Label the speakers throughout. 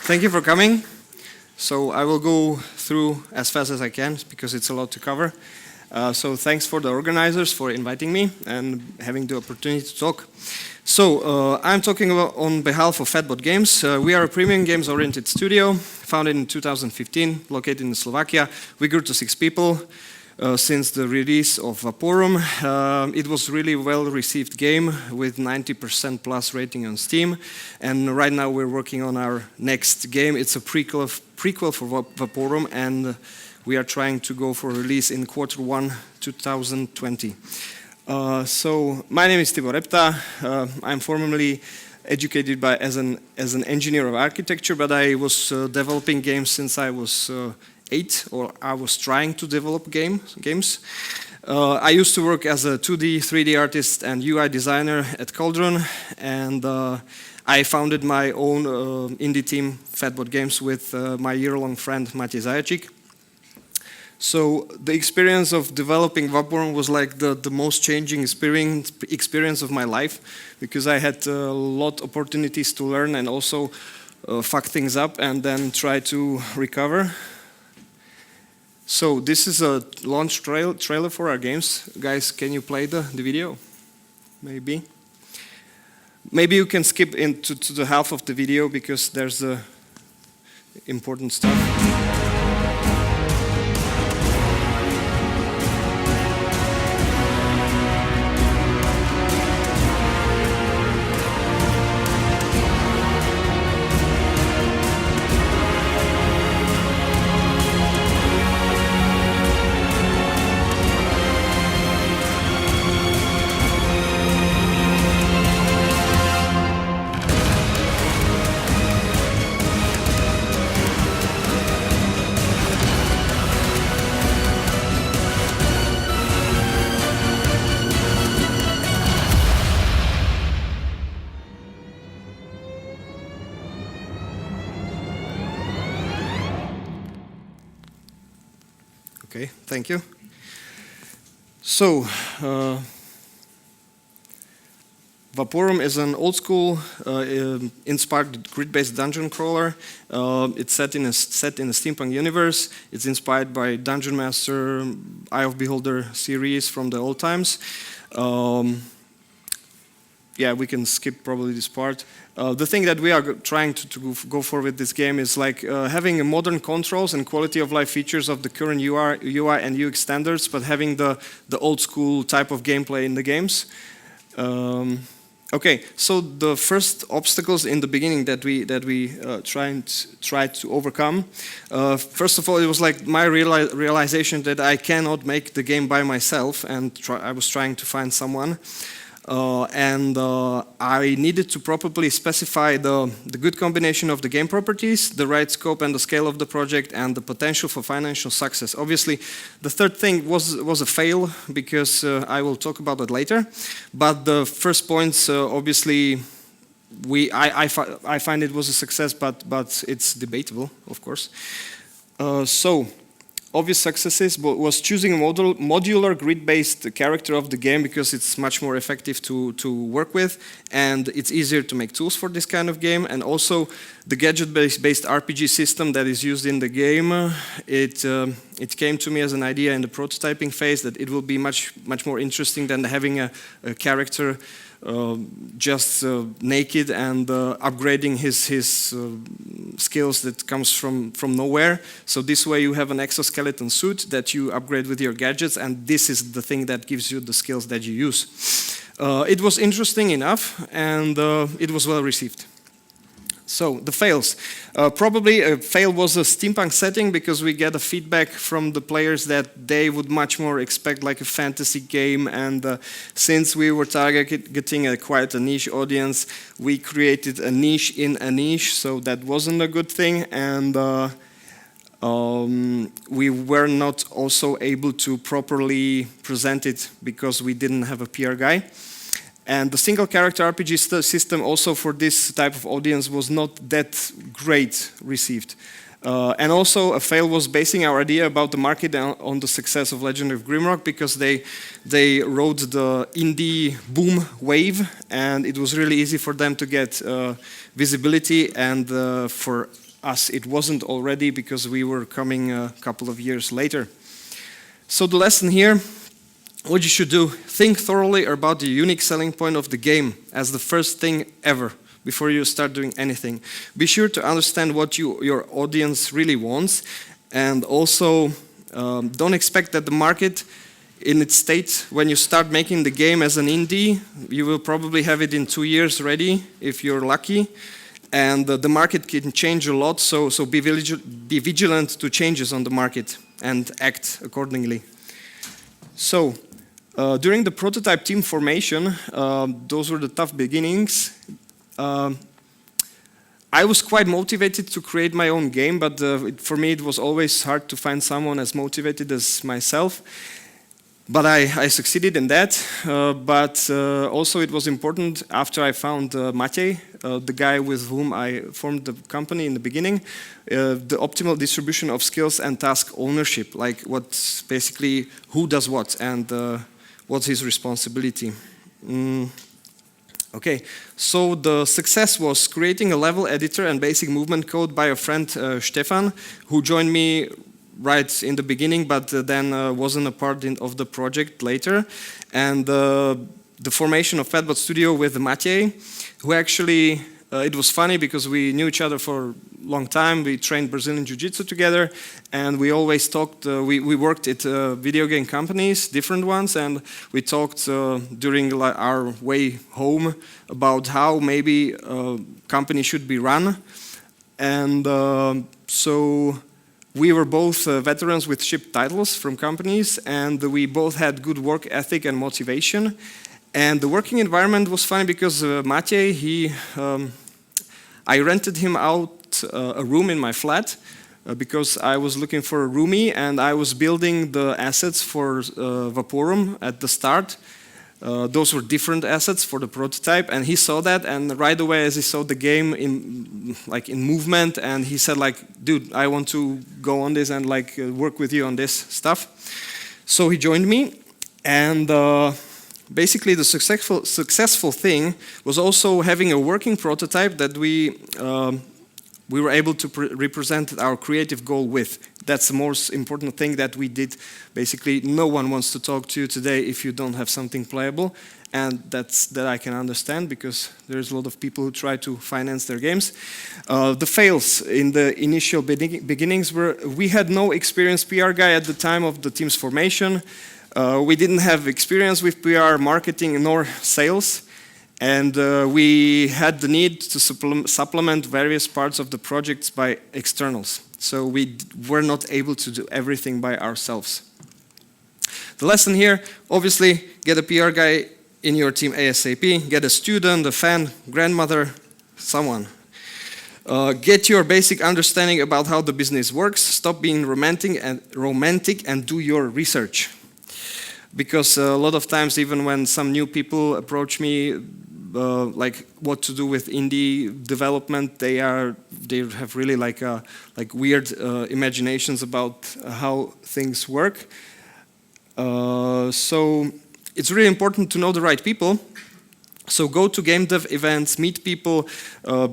Speaker 1: Thank you for coming. So I will go through as fast as I can because it's a lot to cover. So thanks for the organizers for inviting me and having the opportunity to talk. So I'm talking about on behalf of Fatbot Games. We are a premium games-oriented studio founded in 2015, located in Slovakia. We grew to 6 people. Since the release of Vaporum. It was really well-received game with 90% plus rating on Steam, and right now we're working on our next game. It's a prequel for Vaporum, and we are trying to go for release in Q1 2020. So my name is Tibor Repta. I'm formerly educated as an engineer of architecture, but I was developing games since I was 8, or I was trying to develop games. I used to work as a 2D, 3D artist and UI designer at Cauldron, and I founded my own indie team, Fatbot Games, with my year-long friend Matej Zajačík. So the experience of developing Vaporum was like the most changing experience of my life, because I had a lot of opportunities to learn and also fuck things up and then try to recover. So this is a launch trailer for our games. Guys, can you play the video? Maybe. Maybe you can skip into the half of the video because there's important stuff. Okay, thank you. So, Vaporum is an old-school, inspired grid-based dungeon crawler. It's set in a steampunk universe. It's inspired by Dungeon Master, Eye of Beholder series from the old times. Yeah, we can skip probably this part. The thing that we are trying to go for with this game is like having modern controls and quality of life features of the current UI and UX standards, but having the old school type of gameplay in the games. Okay, so the first obstacles in the beginning that we tried to overcome. First of all, it was like my realization that I cannot make the game by myself, and I was trying to find someone. I needed to properly specify the good combination of the game properties, the right scope and the scale of the project, and the potential for financial success. Obviously, the third thing was a fail, because I will talk about that later. But the first points, obviously, I find it was a success, but it's debatable, of course. So. Obvious successes was choosing a modular grid-based character of the game, because it's much more effective to work with, and it's easier to make tools for this kind of game. And also the gadget-based RPG system that is used in the game, it came to me as an idea in the prototyping phase that it will be much more interesting than having a character just naked and upgrading his skills that comes from nowhere. So this way you have an exoskeleton suit that you upgrade with your gadgets, and this is the thing that gives you the skills that you use. It was interesting enough, and it was well received. So, the fails. Probably a fail was a steampunk setting, because we get a feedback from the players that they would much more expect like a fantasy game, and since we were targeting quite a niche audience, we created a niche in a niche, so that wasn't a good thing, and we were not also able to properly present it because we didn't have a PR guy. And the single character RPG system also for this type of audience was not that great received. And also a fail was basing our idea about the market on the success of Legend of Grimrock, because they rode the indie boom wave, and it was really easy for them to get visibility, and for us it wasn't already, because we were coming a couple of years later. So the lesson here, what you should do, think thoroughly about the unique selling point of the game as the first thing ever before you start doing anything. Be sure to understand what your audience really wants, and also don't expect that the market in its state, when you start making the game as an indie, you will probably have it in 2 years ready if you're lucky, and the market can change a lot, so be vigilant to changes on the market and act accordingly. So during the prototype team formation, those were the tough beginnings. I was quite motivated to create my own game, but for me it was always hard to find someone as motivated as myself. But I succeeded in that, but also it was important after I found Matej, the guy with whom I formed the company in the beginning, the optimal distribution of skills and task ownership, like what's basically who does what and what's his responsibility. Okay, so the success was creating a level editor and basic movement code by a friend, Stefan, who joined me right in the beginning, but then wasn't a part of the project later. And the formation of Fatbot Studio with Matej, who actually, it was funny because we knew each other for a long time. We trained Brazilian Jiu-Jitsu together, and we always talked, we worked at video game companies, different ones, and we talked during our way home about how maybe a company should be run. And so we were both veterans with shipped titles from companies, and we both had good work ethic and motivation. And the working environment was fun because Matej, I rented him out a room in my flat because I was looking for a roomie, and I was building the assets for Vaporum at the start. Those were different assets for the prototype, and he saw that, and right away as he saw the game in movement, and he said like, dude, I want to go on this and work with you on this stuff. So he joined me, and basically the successful thing was also having a working prototype that we were able to represent our creative goal with. That's the most important thing that we did. Basically, no one wants to talk to you today if you don't have something playable, and that I can understand because there's a lot of people who try to finance their games. The fails in the initial beginnings were we had no experienced PR guy at the time of the team's formation. We didn't have experience with PR, marketing, nor sales. And we had the need to supplement various parts of the projects by externals. So we were not able to do everything by ourselves. The lesson here, obviously, get a PR guy in your team ASAP, get a student, a fan, grandmother, someone. Get your basic understanding about how the business works, stop being romantic and do your research. Because a lot of times, even when some new people approach me, like what to do with indie development, they have really weird imaginations about how things work. So it's really important to know the right people. So go to game dev events, meet people,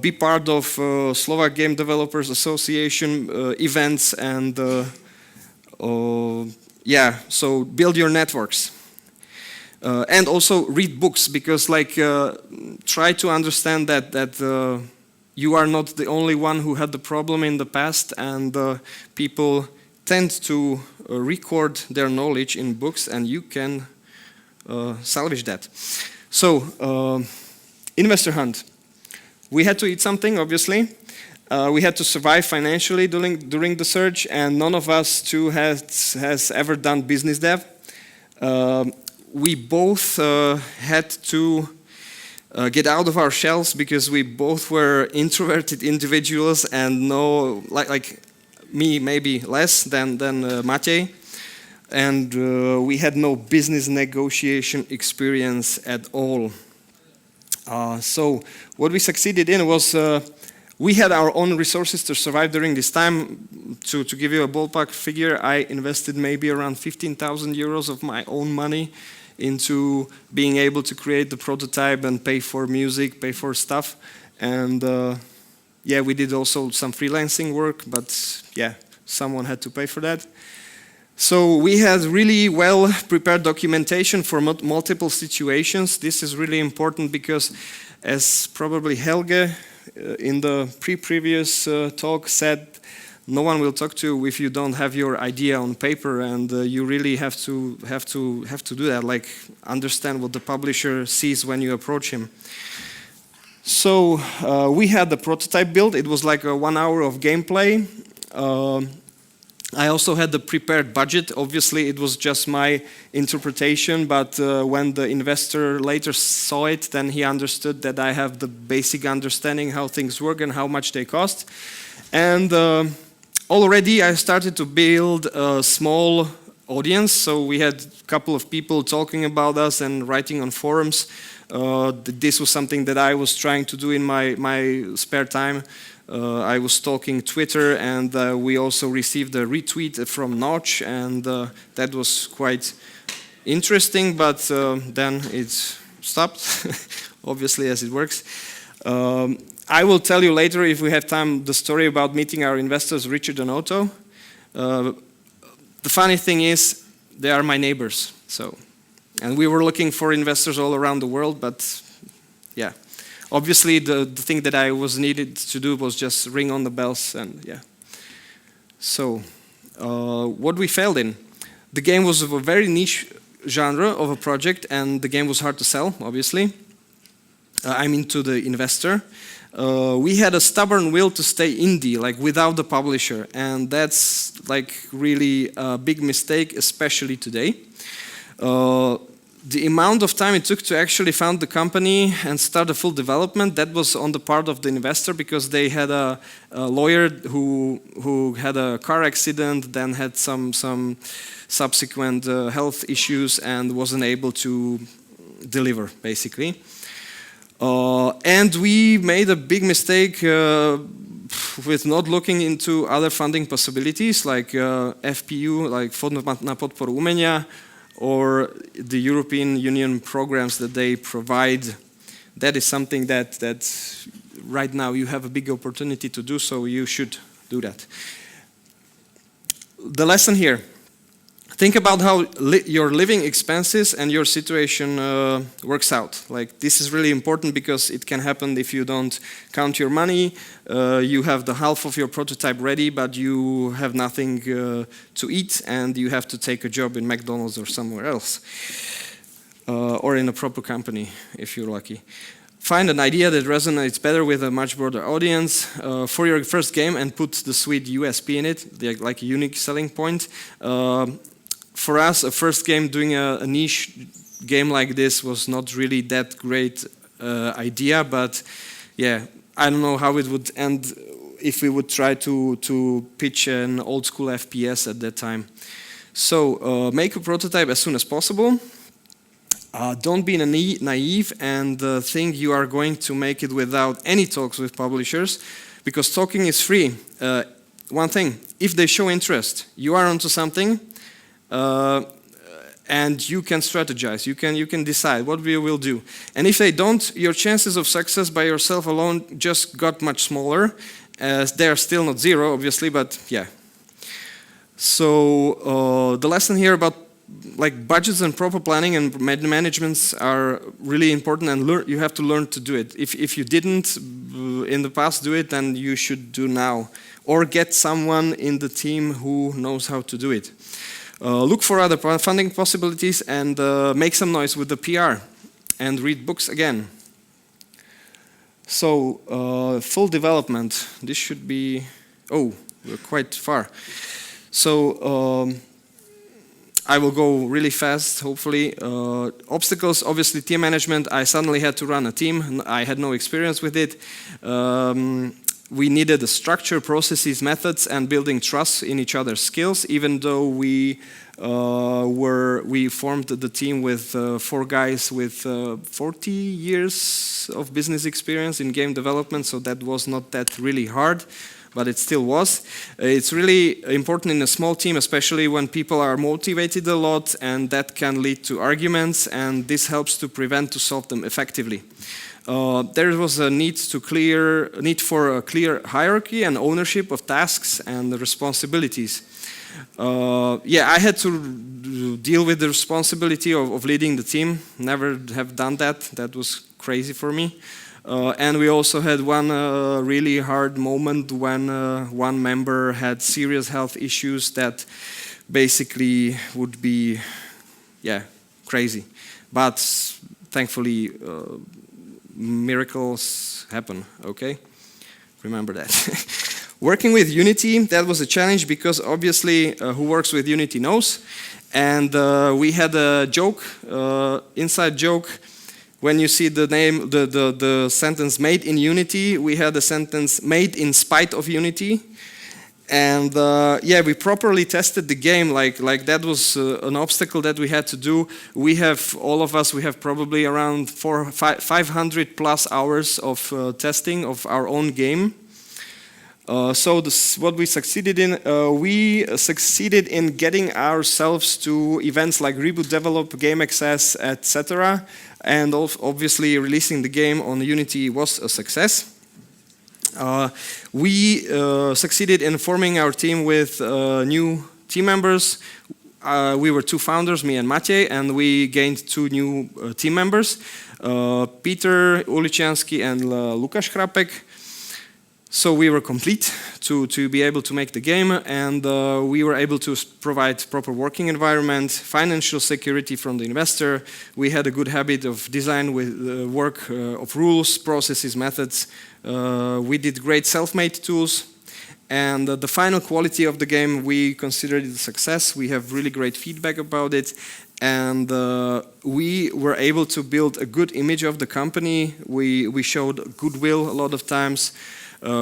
Speaker 1: be part of Slovak Game Developers Association events, and so build your networks. And also read books, because try to understand that you are not the only one who had the problem in the past, and people tend to record their knowledge in books, and you can salvage that. So, investor hunt. We had to eat something, obviously. We had to survive financially during the search, and none of us two has ever done business dev. We both had to get out of our shells because we both were introverted individuals, and like me maybe less than Matej, and we had no business negotiation experience at all. So what we succeeded in was we had our own resources to survive during this time. To give you a ballpark figure, I invested maybe around 15,000 euros of my own money into being able to create the prototype and pay for music, pay for stuff. And yeah, we did also some freelancing work, but yeah, someone had to pay for that. So we had really well prepared documentation for multiple situations. This is really important because, as probably Helge in the previous talk said, no one will talk to you if you don't have your idea on paper, and you really have to do that. Like, understand what the publisher sees when you approach him. So we had the prototype built. It was like 1 hour of gameplay. I also had the prepared budget. Obviously, it was just my interpretation, but when the investor later saw it, then he understood that I have the basic understanding how things work and how much they cost. And already I started to build a small audience. So we had a couple of people talking about us and writing on forums. This was something that I was trying to do in my spare time. I was stalking Twitter, and we also received a retweet from Notch, and that was quite interesting, but then it stopped, obviously, as it works. I will tell you later, if we have time, the story about meeting our investors, Richard and Otto. The funny thing is, they are my neighbors, and we were looking for investors all around the world, but yeah. Obviously, the thing that I was needed to do was just ring on the bells, and yeah. So, what we failed in. The game was of a very niche genre of a project, and the game was hard to sell, obviously. I mean, to the investor. We had a stubborn will to stay indie, like without the publisher, and that's like really a big mistake, especially today. The amount of time it took to actually found the company and start the full development, that was on the part of the investor, because they had a lawyer who had a car accident, then had some subsequent health issues and wasn't able to deliver, basically. And we made a big mistake with not looking into other funding possibilities like FPU, like Fond na podporu umenia, or the European Union programs that they provide. That is something that right now you have a big opportunity to do, so you should do that. The lesson here. Think about how your living expenses and your situation works out. Like, this is really important because it can happen if you don't count your money. You have the half of your prototype ready, but you have nothing to eat, and you have to take a job in McDonald's or somewhere else, or in a proper company if you're lucky. Find an idea that resonates better with a much broader audience for your first game, and put the sweet USP in it, like a unique selling point. For us, a first game doing a niche game like this was not really that great idea, but yeah, I don't know how it would end if we would try to pitch an old school FPS at that time. So make a prototype as soon as possible. Don't be naive and think you are going to make it without any talks with publishers, because talking is free. One thing, if they show interest, you are onto something. And you can strategize, you can decide what we will do. And if they don't, your chances of success by yourself alone just got much smaller. They are still not zero, obviously, but yeah. So the lesson here about like budgets and proper planning and managements are really important, and you have to learn to do it. If you didn't in the past do it, then you should do now, or get someone in the team who knows how to do it. Look for other funding possibilities, and make some noise with the PR, and read books again. So, full development. This should be, oh, we're quite far. So, I will go really fast, hopefully. Obstacles, obviously team management. I suddenly had to run a team. I had no experience with it. We needed a structure, processes, methods, and building trust in each other's skills, even though we formed the team with 4 guys with 40 years of business experience in game development, so that was not that really hard, but it still was. It's really important in a small team, especially when people are motivated a lot, and that can lead to arguments, and this helps to prevent to solve them effectively. there was a need for a clear hierarchy and ownership of tasks and the responsibilities. Yeah, I had to deal with the responsibility of leading the team. Never have done that. That was crazy for me. And we also had one really hard moment when one member had serious health issues that basically would be, yeah, crazy. But thankfully, miracles happen, okay? Remember that. Working with Unity, that was a challenge because obviously who works with Unity knows. And we had a joke, inside joke. When you see the name, the sentence made in Unity, we had a sentence made in spite of Unity. And yeah, we properly tested the game, like that was an obstacle that we had to do. We have, all of us, we have probably around 500 plus hours of testing of our own game. So this, what we succeeded in getting ourselves to events like Reboot, Develop, Game Access, etc. And obviously releasing the game on Unity was a success. We succeeded in forming our team with new team members. We were two founders, me and Maciej, and we gained two new team members, Peter Uličiansky and Lukáš Chrapek. So we were complete to be able to make the game, and we were able to provide proper working environment, financial security from the investor. We had a good habit of design with work of rules, processes, methods. We did great self-made tools, and the final quality of the game, we considered it a success. We have really great feedback about it, and we were able to build a good image of the company. We showed goodwill a lot of times.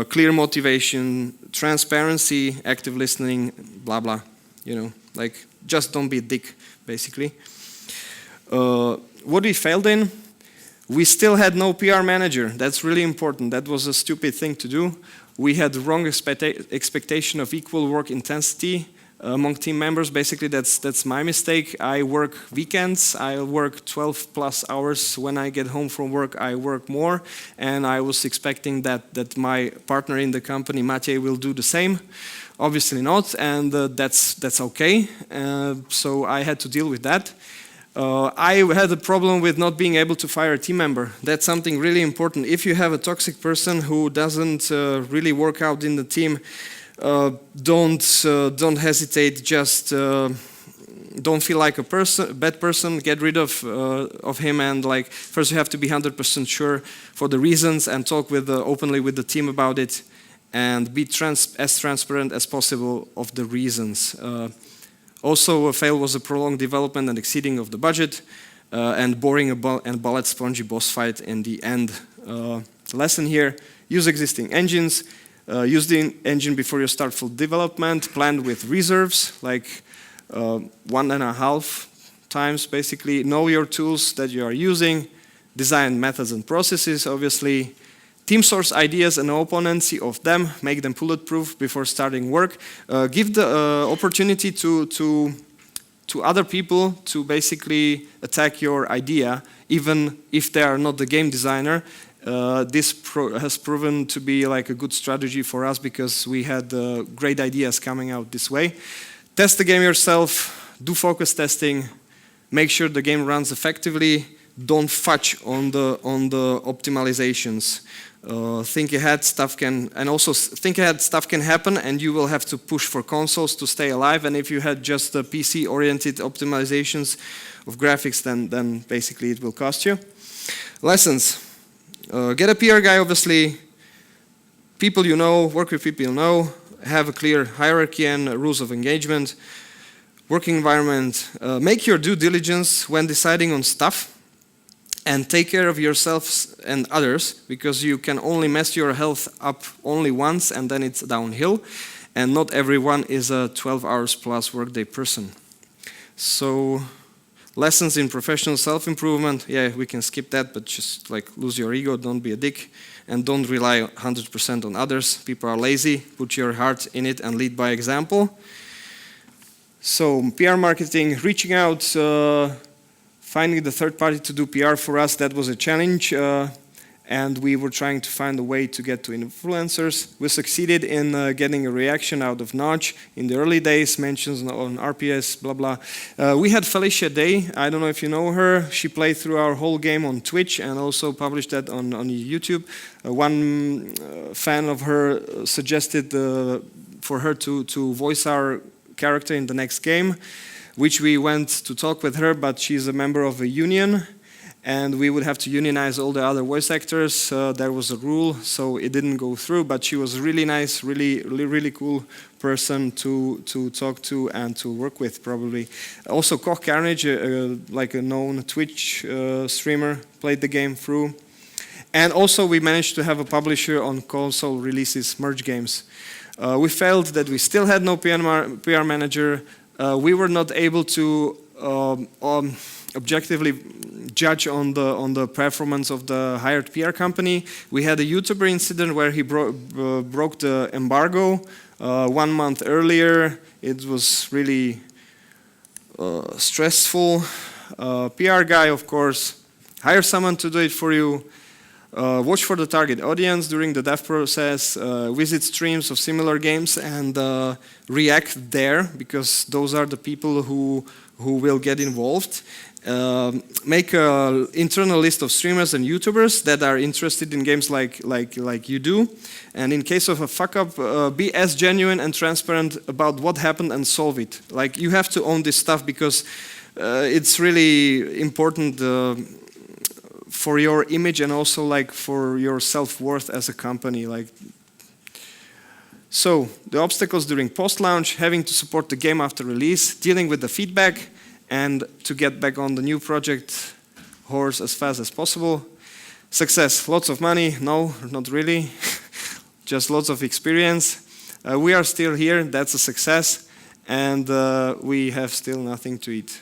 Speaker 1: Clear motivation, transparency, active listening, blah blah, you know, like just don't be a dick, basically. What we failed in, we still had no PR manager. That's really important. That was a stupid thing to do. We had the wrong expectation of equal work intensity among team members. Basically, that's my mistake. I work weekends. I work 12 plus hours. When I get home from work, I work more. And I was expecting that my partner in the company, Maciej, will do the same. Obviously not, and that's okay. So I had to deal with that. I had a problem with not being able to fire a team member. That's something really important. If you have a toxic person who doesn't really work out in the team, don't hesitate. Just don't feel like a bad person. Get rid of him, and like first you have to be 100% sure for the reasons and talk openly with the team about it, and be as transparent as possible of the reasons. Also, a fail was a prolonged development and exceeding of the budget, and boring and bullet spongy boss fight in the end. Lesson here: use existing engines. Use the engine before you start full development. Plan with reserves, like 1.5 times basically. Know your tools that you are using. Design methods and processes, obviously. Team source ideas and opponency of them. Make them bulletproof before starting work. Give the opportunity to other people to basically attack your idea, even if they are not the game designer. This has proven to be like a good strategy for us because we had great ideas coming out this way. Test the game yourself, do focus testing, make sure the game runs effectively, don't fudge on the optimizations. Think ahead, stuff can happen, and you will have to push for consoles to stay alive. And if you had just the PC-oriented optimizations of graphics, then basically it will cost you. Lessons. Get a PR guy, obviously. People you know, work with people you know, have a clear hierarchy and rules of engagement. Working environment. Make your due diligence when deciding on stuff, and take care of yourselves and others, because you can only mess your health up only once and then it's downhill, and not everyone is a 12 hours plus workday person. So, lessons in professional self-improvement, yeah, we can skip that, but just like lose your ego, don't be a dick, and don't rely 100% on others. People are lazy, put your heart in it and lead by example. So PR marketing, reaching out, finding the third party to do PR for us, that was a challenge. and we were trying to find a way to get to influencers. We succeeded in getting a reaction out of Notch in the early days, mentions on RPS, blah, blah. We had Felicia Day, I don't know if you know her. She played through our whole game on Twitch and also published that on YouTube. One fan of her suggested for her to voice our character in the next game, which we went to talk with her, but she's a member of a union, and we would have to unionize all the other voice actors. There was a rule, so it didn't go through, but she was a really nice, really cool person to talk to and to work with, probably. Also, Koch Carnage, like a known Twitch streamer, played the game through. And also, we managed to have a publisher on console releases, Merge Games. We felt that we still had no PR manager. We were not able to objectively judge on the performance of the hired PR company. We had a YouTuber incident where he broke the embargo 1 month earlier. It was really stressful. PR guy, of course, hire someone to do it for you. Watch for the target audience during the dev process, visit streams of similar games and react there, because those are the people who will get involved. Make an internal list of streamers and YouTubers that are interested in games like you do. And in case of a fuck up, be as genuine and transparent about what happened and solve it. Like, you have to own this stuff, because it's really important for your image and also like for your self-worth as a company. So the obstacles during post-launch, having to support the game after release, dealing with the feedback, and to get back on the new project horse as fast as possible. Success, lots of money? No, not really. Just lots of experience. We are still here, that's a success, and we have still nothing to eat.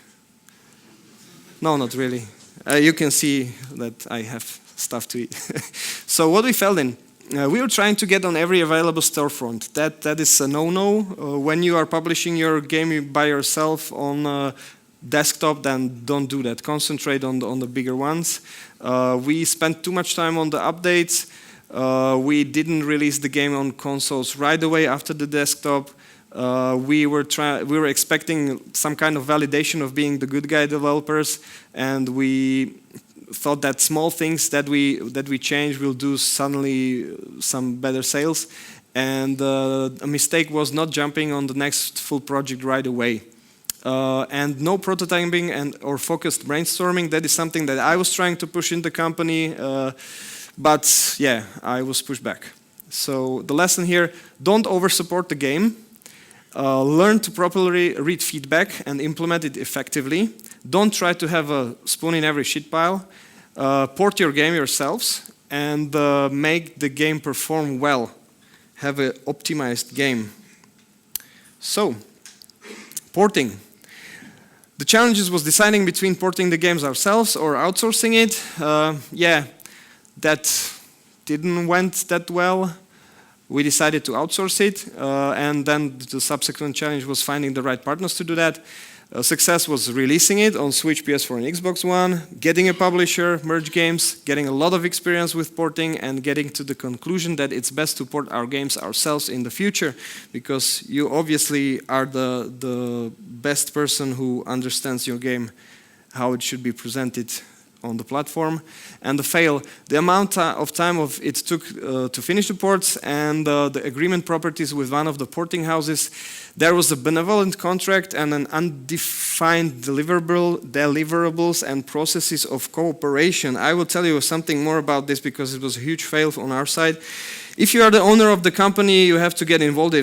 Speaker 1: No, not really. You can see that I have stuff to eat. So what we felt in, we were trying to get on every available storefront. That is a no-no. When you are publishing your game by yourself on desktop, then don't do that. Concentrate on the bigger ones. We spent too much time on the updates. We didn't release the game on consoles right away after the desktop. We were expecting some kind of validation of being the good guy developers, and we thought that small things that we change will do suddenly some better sales. And a mistake was not jumping on the next full project right away. And no prototyping or focused brainstorming. That is something that I was trying to push in the company, but yeah, I was pushed back. So the lesson here: don't over-support the game. Learn to properly read feedback and implement it effectively. Don't try to have a spoon in every shit pile. Port your game yourselves and make the game perform well. Have an optimized game. So, porting. The challenges was deciding between porting the games ourselves or outsourcing it. Yeah, that didn't went that well. We decided to outsource it, and then the subsequent challenge was finding the right partners to do that. Success was releasing it on Switch, PS4, and Xbox One, getting a publisher, Merge Games, getting a lot of experience with porting, and getting to the conclusion that it's best to port our games ourselves in the future, because you obviously are the best person who understands your game, how it should be presented on the platform. And the fail, the amount of time it took to finish the ports and the agreement properties with one of the porting houses. There was a benevolent contract and an undefined deliverables and processes of cooperation. I will tell you something more about this because it was a huge fail on our side. If you are the owner of the company, you have to get involved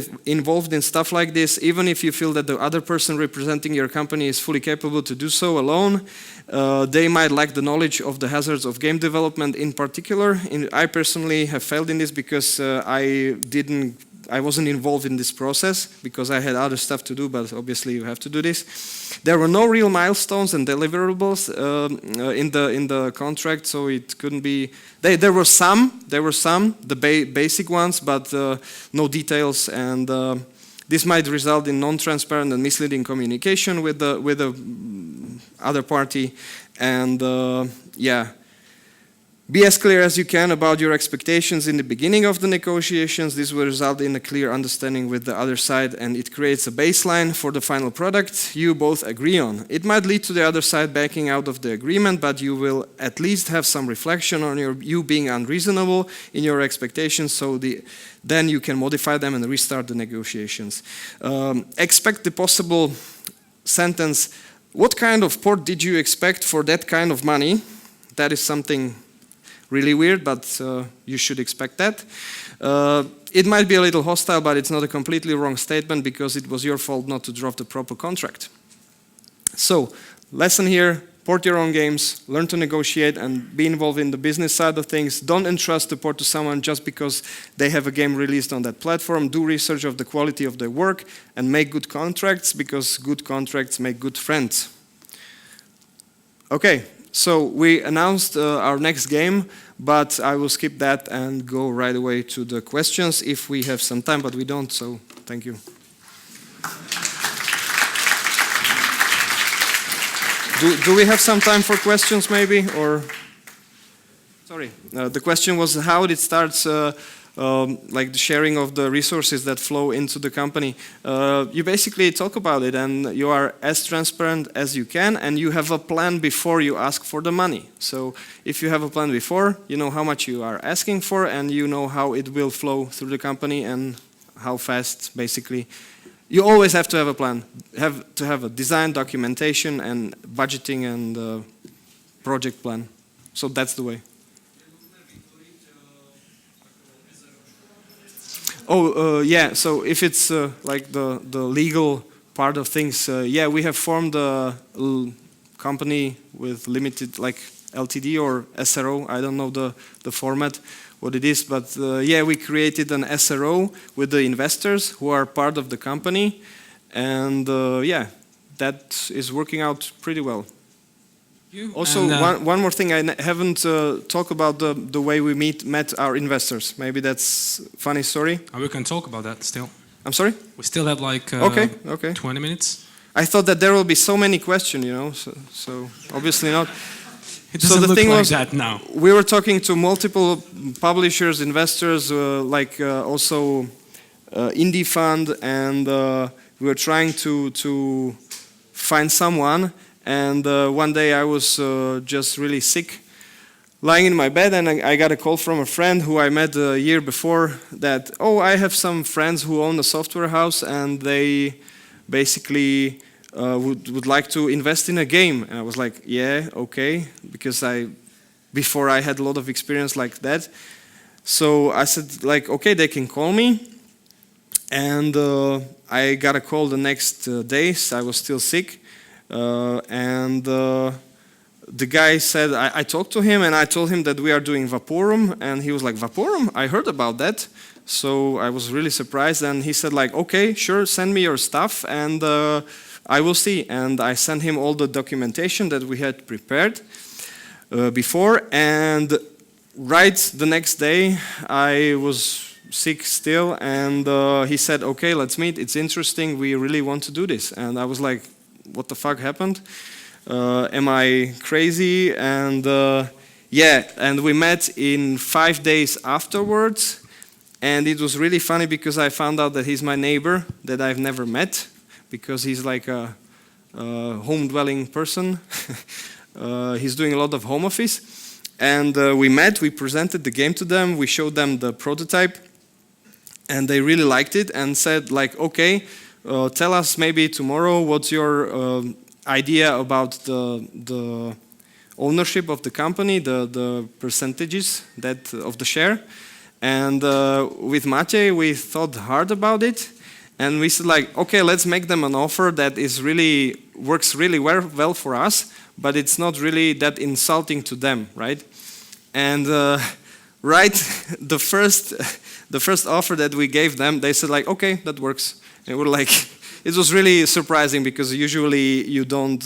Speaker 1: in stuff like this, even if you feel that the other person representing your company is fully capable to do so alone. They might lack the knowledge of the hazards of game development in particular. I personally have failed in this because I wasn't involved in this process because I had other stuff to do, but obviously you have to do this. There were no real milestones and deliverables in the contract, so it couldn't be. There were some, the basic ones, but no details, and this might result in non-transparent and misleading communication with the other party, and yeah. Be as clear as you can about your expectations in the beginning of the negotiations. This will result in a clear understanding with the other side, and it creates a baseline for the final product you both agree on. It might lead to the other side backing out of the agreement, but you will at least have some reflection on you being unreasonable in your expectations, so then you can modify them and restart the negotiations. Expect the possible sentence, what kind of port did you expect for that kind of money? That is something really weird, but you should expect that. It might be a little hostile, but it's not a completely wrong statement because it was your fault not to draft the proper contract. So, lesson here, port your own games, learn to negotiate and be involved in the business side of things. Don't entrust the port to someone just because they have a game released on that platform. Do research of the quality of their work and make good contracts because good contracts make good friends. Okay. So we announced our next game, but I will skip that and go right away to the questions if we have some time, but we don't, so thank you. Do we have some time for questions maybe, or? Sorry, the question was how it starts, like the sharing of the resources that flow into the company. You basically talk about it and you are as transparent as you can and you have a plan before you ask for the money. So if you have a plan before, you know how much you are asking for and you know how it will flow through the company and how fast basically. You always have to have a plan, have to have a design, documentation and budgeting and project plan. So that's the way. Yeah, so if it's like the legal part of things, yeah, we have formed a company with limited, like LTD or SRO, I don't know the format, what it is, but yeah, we created an SRO with the investors who are part of the company, and yeah, that is working out pretty well. Also, one more thing, I haven't talked about the way we met our investors. Maybe that's a funny story.
Speaker 2: We can talk about that still.
Speaker 1: I'm sorry?
Speaker 2: We still have like
Speaker 1: okay.
Speaker 2: 20 minutes.
Speaker 1: I thought that there will be so many questions, you know, so obviously not.
Speaker 2: It doesn't look like that now.
Speaker 1: We were talking to multiple publishers, investors, like also indie fund, and we were trying to find someone. And one day I was just really sick, lying in my bed, and I got a call from a friend who I met a year before that, oh, I have some friends who own a software house and they basically would like to invest in a game. And I was like, yeah, okay, because before I had a lot of experience like that. So I said, like, okay, they can call me. And I got a call the next days. I was still sick. And the guy said, I talked to him and I told him that we are doing Vaporum, and he was like, Vaporum? I heard about that. So I was really surprised, and he said like, okay, sure, send me your stuff and I will see. And I sent him all the documentation that we had prepared before, and right the next day I was sick still, and he said, okay, let's meet, it's interesting, we really want to do this. And I was like, what the fuck happened? Am I crazy? And yeah, and we met in 5 days afterwards, and it was really funny because I found out that he's my neighbor that I've never met, because he's like a home-dwelling person. He's doing a lot of home office, and we met, we presented the game to them, we showed them the prototype, and they really liked it and said like, okay, tell us maybe tomorrow what's your idea about the ownership of the company, the percentages of the share. And with Maciej, we thought hard about it, and we said like, okay, let's make them an offer that works really well for us, but it's not really that insulting to them, right? And right, the first offer that we gave them, they said like, okay, that works. And we're like, it was really surprising because usually you don't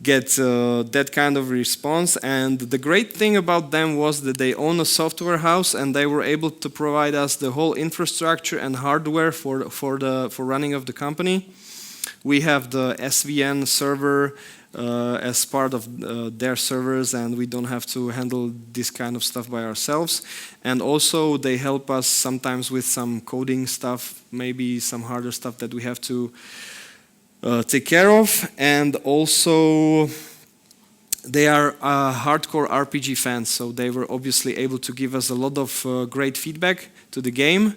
Speaker 1: get that kind of response. And the great thing about them was that they own a software house and they were able to provide us the whole infrastructure and hardware for running of the company. We have the SVN server as part of their servers, and we don't have to handle this kind of stuff by ourselves. And also they help us sometimes with some coding stuff, maybe some harder stuff that we have to take care of. And also they are hardcore RPG fans, so they were obviously able to give us a lot of great feedback to the game.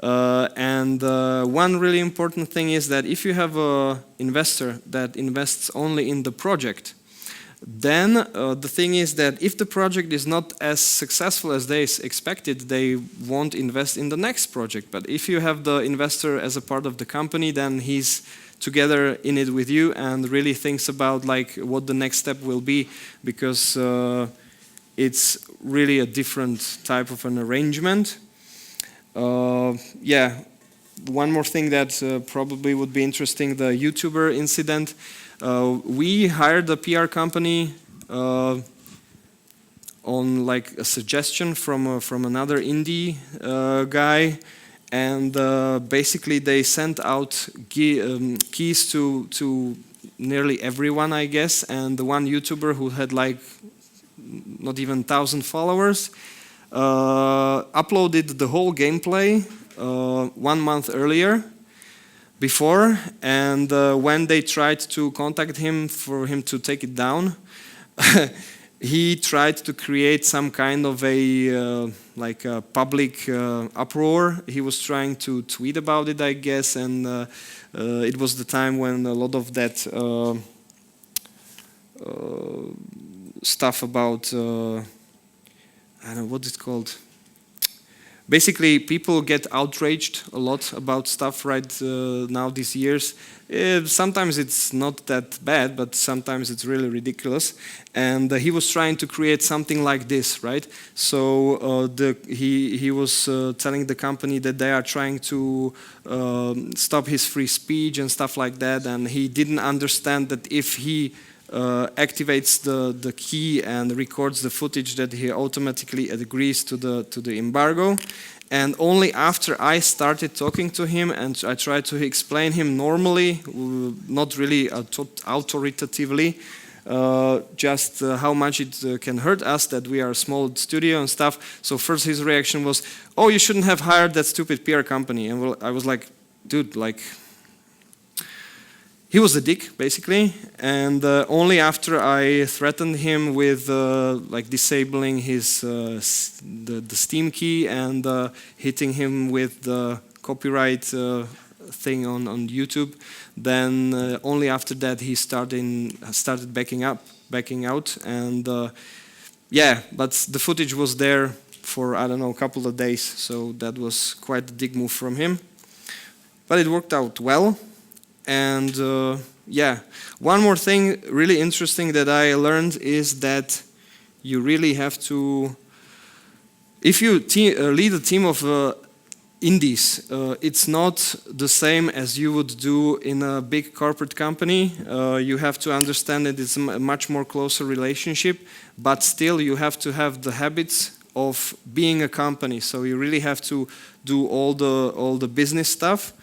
Speaker 1: One really important thing is that if you have an investor that invests only in the project, then the thing is that if the project is not as successful as they expected, they won't invest in the next project. But if you have the investor as a part of the company, then he's together in it with you and really thinks about like what the next step will be, because it's really a different type of an arrangement. One more thing that probably would be interesting, the YouTuber incident. We hired a PR company on like a suggestion from another indie guy, and basically they sent out keys to nearly everyone, I guess, and the one YouTuber who had like not even 1,000 followers uploaded the whole gameplay 1 month earlier before, and when they tried to contact him for him to take it down, he tried to create some kind of a like a public uproar. He was trying to tweet about it, I guess, and it was the time when a lot of that stuff about I don't know what it's called. Basically, people get outraged a lot about stuff right now these years. Sometimes it's not that bad, but sometimes it's really ridiculous. And he was trying to create something like this, right? So he was telling the company that they are trying to stop his free speech and stuff like that. And he didn't understand that if he activates the key and records the footage, that he automatically agrees to the embargo. And only after I started talking to him and I tried to explain him normally, not really authoritatively, just how much it can hurt us that we are a small studio and stuff. So first his reaction was, "Oh, you shouldn't have hired that stupid PR company." And I was like, dude, like, he was a dick, basically, and only after I threatened him with like disabling his the Steam key and hitting him with the copyright thing on YouTube, then only after that he started backing out, and but the footage was there for I don't know a couple of days, so that was quite a dick move from him, but it worked out well. And one more thing really interesting that I learned is that you really have to, if you lead a team of indies, it's not the same as you would do in a big corporate company. You have to understand that it's a much more closer relationship, but still you have to have the habits of being a company. So you really have to do all the business stuff,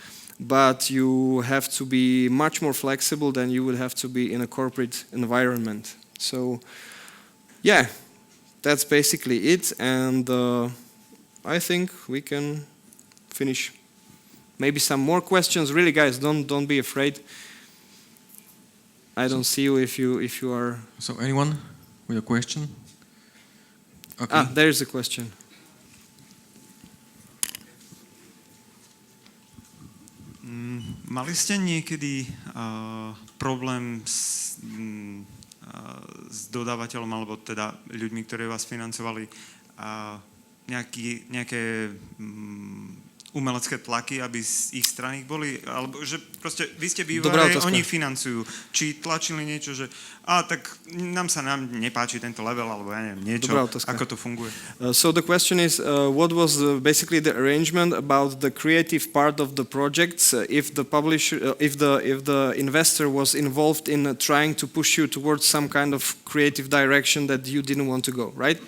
Speaker 1: but you have to be much more flexible than you would have to be in a corporate environment. So yeah, that's basically it, and I think we can finish. Maybe some more questions. Really, guys, don't be afraid. I don't see you if you are.
Speaker 3: So anyone with a question? Okay.
Speaker 1: There's a question.
Speaker 4: Mali ste niekedy problém s dodávateľom, alebo teda ľuďmi, ktorí vás financovali, nejaké umelecké tlaky, aby z ich strany boli, alebo že proste vy ste vývojári, oni financujú. Či tlačili niečo, že tak nám nepáči tento level, alebo ja neviem, niečo, ako to funguje.
Speaker 1: So the question is, what was basically the arrangement about the creative part of the projects, if the publisher, if the investor was involved in trying to push you towards some kind of creative direction that you didn't want to go, right?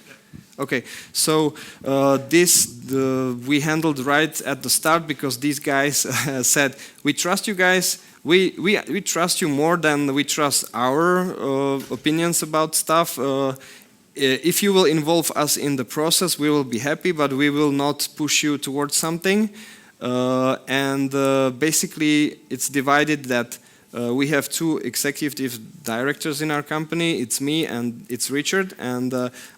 Speaker 1: Okay, so we handled right at the start, because these guys said, we trust you guys, we trust you more than we trust our opinions about stuff. If you will involve us in the process, we will be happy, but we will not push you towards something. Basically, it's divided that we have two executive directors in our company. It's me and it's Richard, and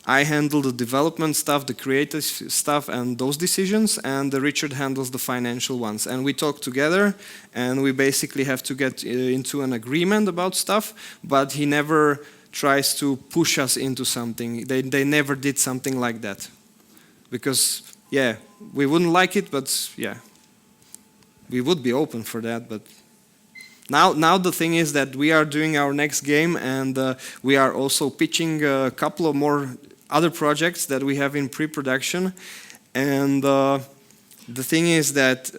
Speaker 1: I handle the development stuff, the creative stuff, and those decisions, and Richard handles the financial ones. And we talk together, and we basically have to get into an agreement about stuff, but he never tries to push us into something. They never did something like that. Because, yeah, we wouldn't like it, but yeah, we would be open for that, but now the thing is that we are doing our next game, and we are also pitching a couple of more other projects that we have in pre-production. And the thing is that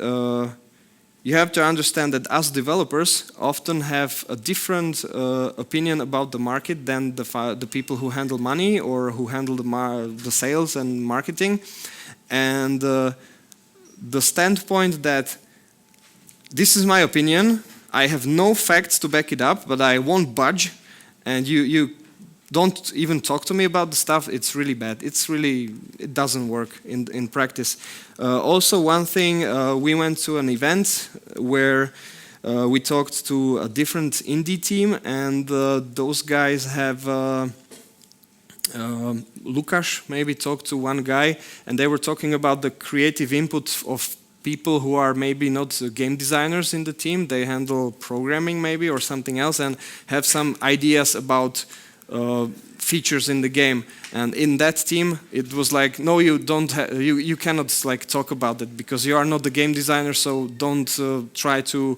Speaker 1: you have to understand that us developers often have a different opinion about the market than the people who handle money or who handle the sales and marketing. And the standpoint that this is my opinion, I have no facts to back it up, but I won't budge, and you don't even talk to me about the stuff, it's really bad. It doesn't work in practice. Also, one thing, we went to an event where we talked to a different indie team, and those guys have Lukáš maybe talked to one guy, and they were talking about the creative input of people who are maybe not game designers in the team. They handle programming maybe or something else, and have some ideas about features in the game. And in that team, it was like, no, you don't. You cannot like talk about it because you are not the game designer. So don't try to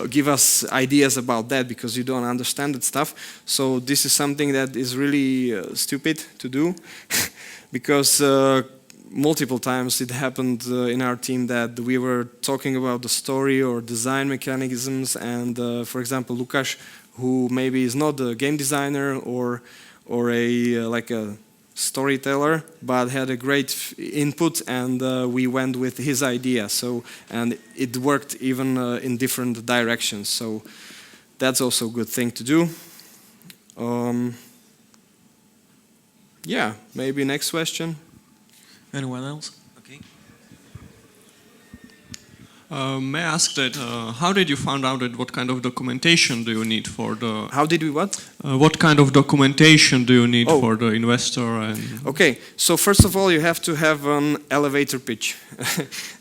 Speaker 1: give us ideas about that because you don't understand that stuff. So this is something that is really stupid to do because. Multiple times it happened in our team that we were talking about the story or design mechanisms, and for example Lukáš, who maybe is not a game designer or like a storyteller, but had a great input, and we went with his idea. So, and it worked even in different directions. So that's also a good thing to do. Yeah, maybe next question.
Speaker 3: Anyone else?
Speaker 5: Okay. May I ask that how did you find out that what kind of documentation do you need for the?
Speaker 1: How did we what?
Speaker 5: What kind of documentation do you need for the investor? And
Speaker 1: okay, so first of all, you have to have an elevator pitch.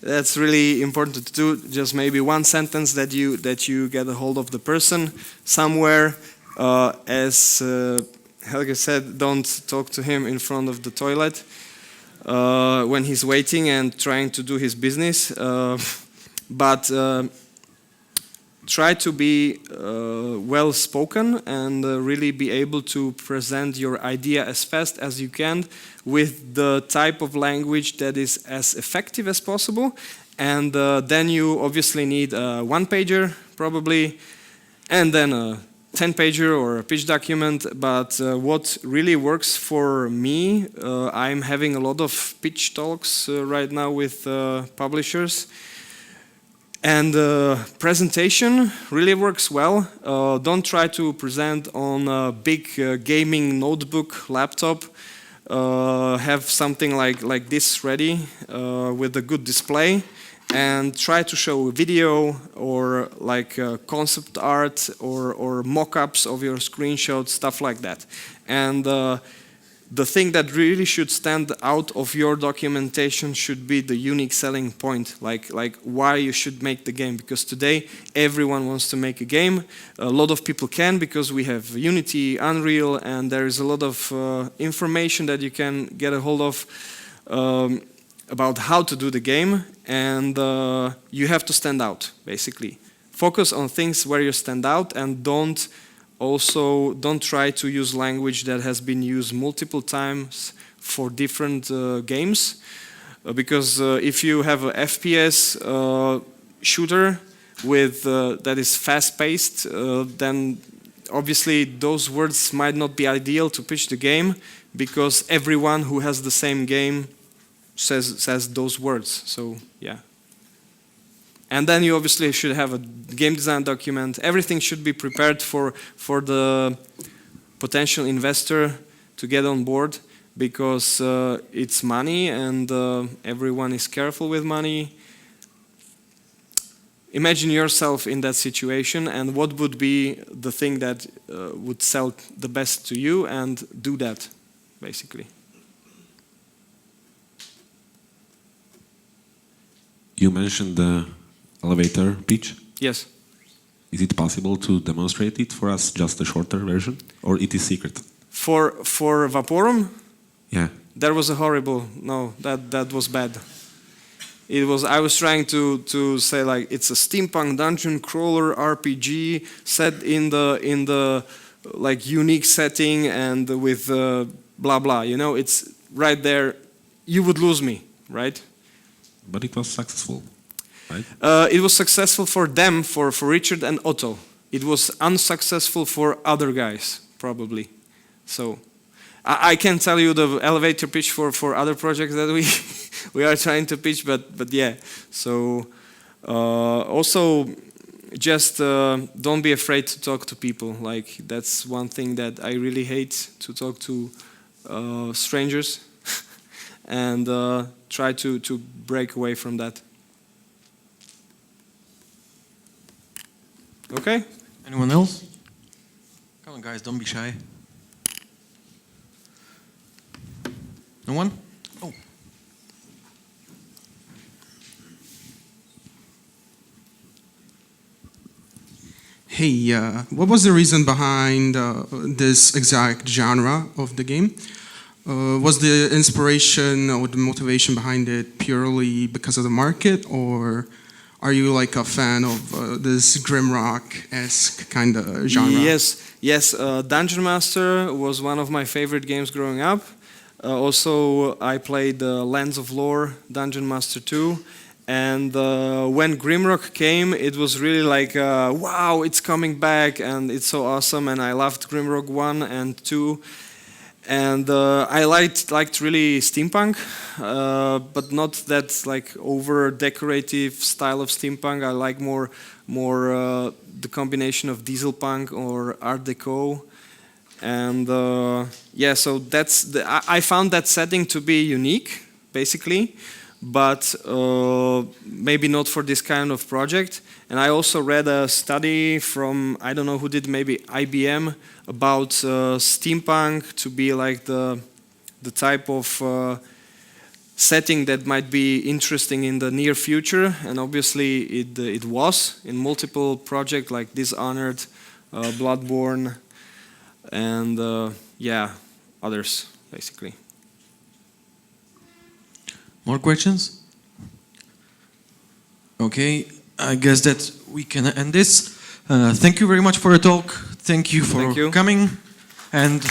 Speaker 1: That's really important to do. Just maybe one sentence that you get a hold of the person somewhere. As Helge said, don't talk to him in front of the toilet. When he's waiting and trying to do his business, but try to be well spoken and really be able to present your idea as fast as you can with the type of language that is as effective as possible. And then you obviously need a one-pager probably, and then a 10-pager or a pitch document, but what really works for me, I'm having a lot of pitch talks right now with publishers, and presentation really works well. Don't try to present on a big gaming notebook laptop. Have something like this ready with a good display, and try to show a video or like concept art or mock-ups of your screenshots, stuff like that. And the thing that really should stand out of your documentation should be the unique selling point, like why you should make the game. Because today everyone wants to make a game. A lot of people can because we have Unity, Unreal, and there is a lot of information that you can get a hold of about how to do the game, and you have to stand out, basically. Focus on things where you stand out, and don't try to use language that has been used multiple times for different games, because if you have a FPS shooter with that is fast-paced, then obviously those words might not be ideal to pitch the game, because everyone who has the same game says those words. So yeah. And then you obviously should have a game design document. Everything should be prepared for the potential investor to get on board, because it's money, and everyone is careful with money. Imagine yourself in that situation, and what would be the thing that would sell the best to you, and do that, basically.
Speaker 6: You mentioned the elevator pitch.
Speaker 1: Yes.
Speaker 6: Is it possible to demonstrate it for us, just a shorter version, or it is secret?
Speaker 1: For Vaporum,
Speaker 6: Yeah.
Speaker 1: that was a horrible. No, that was bad. It was. I was trying to say like it's a steampunk dungeon crawler RPG set in the like unique setting and with blah blah. You know, it's right there. You would lose me, right?
Speaker 6: But it was successful, right?
Speaker 1: It was successful for them, for Richard and Otto. It was unsuccessful for other guys, probably. So I can tell you the elevator pitch for other projects that we are trying to pitch, but yeah. So also just don't be afraid to talk to people. Like that's one thing that I really hate, to talk to strangers, and try to break away from that. Okay.
Speaker 3: Anyone else? Come on, guys, don't be shy. No one? Oh.
Speaker 7: Hey, what was the reason behind this exact genre of the game? Was the inspiration or the motivation behind it purely because of the market, or are you like a fan of this Grimrock-esque kind of genre?
Speaker 1: Yes. Dungeon Master was one of my favorite games growing up. Also, I played Lands of Lore, Dungeon Master 2, and when Grimrock came, it was really like, wow, it's coming back, and it's so awesome, and I loved Grimrock 1 and 2, and I liked really steampunk, but not that like over decorative style of steampunk. I like more the combination of diesel punk or Art Deco. And yeah, so I found that setting to be unique, basically, but maybe not for this kind of project. And I also read a study from, I don't know who did, maybe IBM, about steampunk to be like the type of setting that might be interesting in the near future. And obviously it was in multiple projects like Dishonored, Bloodborne, and yeah, others, basically.
Speaker 3: More questions? Okay, I guess that we can end this. Thank you very much for your talk. Thank you for coming. And